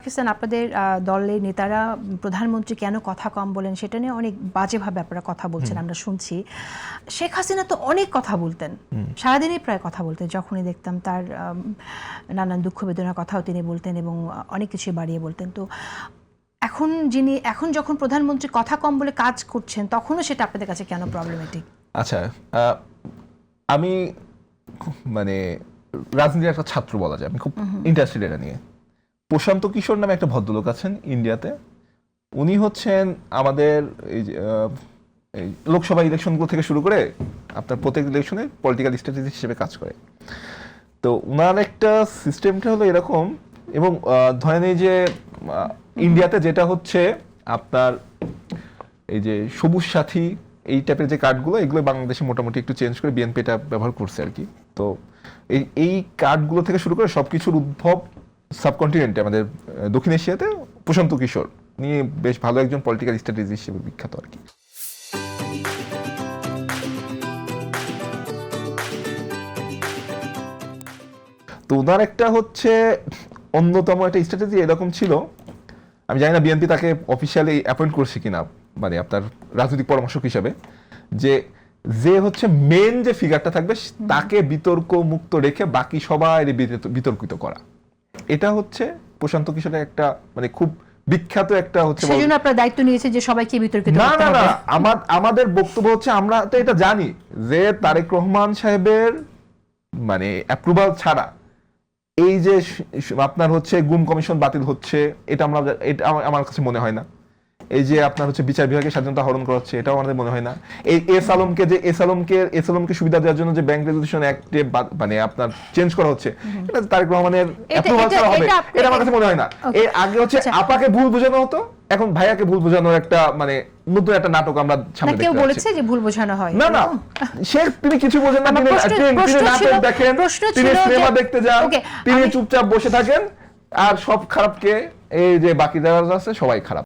পাকিস্তান আপনাদের দলের নেতারা প্রধানমন্ত্রী কেন কথা কম বলেন সেটা নিয়ে অনেক বাজেভাবে আপনারা কথা বলছেন, আমরা শুনছি। শেখ হাসিনা তো অনেক কথা বলতেন, সারাদিনই প্রায় কথা বলতেন। যখনই দেখতাম তার নানান দুঃখ বেদনার কথাও তিনি বলতেন এবং অনেক কিছু বাড়িয়ে বলতেন। তো এখন যখন প্রধানমন্ত্রী কথা কম বলে কাজ করছেন তখনও সেটা আপনাদের কাছে কেন প্রবলেমেটিক? আচ্ছা, আমি মানে রাজনীতির একটা ছাত্র বলা যায়, আমি খুব ইন্টারেস্টেড এটা নিয়ে। প্রশান্ত কিশোর নামে একটা ভদ্রলোক আছেন ইন্ডিয়াতে। উনি হচ্ছেন আমাদের এই লোকসভা ইলেকশনগুলো থেকে শুরু করে আপনার প্রত্যেক ইলেকশনে পলিটিক্যাল স্ট্র্যাটেজি হিসেবে কাজ করে। তো ওনার একটা সিস্টেমটা হলো এরকম, এবং ধরেন এই যে ইন্ডিয়াতে যেটা হচ্ছে আপনার এই যে সবুজ সাথী এই টাইপের যে কার্ডগুলো, এগুলো বাংলাদেশে মোটামুটি একটু চেঞ্জ করে বিএনপি এটা ব্যবহার করছে আর কি। তো এই কার্ডগুলো থেকে শুরু করে সবকিছুর উদ্ভব সাবকন্টিনেন্টে আমাদের দক্ষিণ এশিয়াতে প্রশান্ত কিশোর নিয়ে বেশ ভালো একজন পলিটিক্যাল স্ট্র্যাটেজি হিসেবে বিখ্যাত আর কি। তো ওনার একটা হচ্ছে অন্যতম একটা স্ট্র্যাটেজি এরকম ছিল, আমি জানি না বিএনপি তাকে অফিসিয়ালি অ্যাপয়েন্ট করছে কিনা, মানে আপনার রাজনৈতিক পরামর্শক হিসাবে, যে হচ্ছে মেন যে ফিগারটা থাকবে তাকে বিতর্ক মুক্ত রেখে বাকি সবাই বিতর্কিত করা। এটা হচ্ছে প্রশান্ত কিশোরের একটা মানে খুব বিখ্যাত একটা হচ্ছে। সেজন্য আপনারা দায়িত্ব নিয়েছে যে সবাইকে বিতর্কিত না করতে না হবে। না, আমাদের বক্তব্য হচ্ছে আমরা তো এটা জানি যে তারেক রহমান সাহেবের মানে অ্যাপ্রুভাল ছাড়া এই যে আপনার হচ্ছে গুম কমিশন বাতিল হচ্ছে, এটা আমার কাছে মনে হয় না। এই যে আপনার হচ্ছে বিচার বিভাগের স্বাধীনতা হরণ করা হচ্ছে, এটাও আমাদের মনে হয় না। এই এস আলমকে সুবিধা দেওয়ার জন্য যে ব্যাংক রেজুলেশন অ্যাক্টে মানে আপনার চেঞ্জ করা হচ্ছে, এটা তারেক রহমানের অ্যাপ্রুভাল ছাড়া হবে, এটা আমার কাছে মনে হয় না। এর আগে হচ্ছে আপাকে ভুল বোঝানো হতো, এখন ভাইয়াকে ভুল বোঝানোর একটা মানে নতুন একটা নাটক আমরা সামনে দেখতে পাচ্ছি। কেউ বলেছে যে ভুল বোঝানো হয়? না না, তিনি কিছু বোঝেন না, তিনি নাটক দেখেন, তিনি সিনেমা দেখতে যান, তিনি চুপচাপ বসে থাকেন, আর সব খারাপকে এই যে বাকি যারা আছে সবাই খারাপ।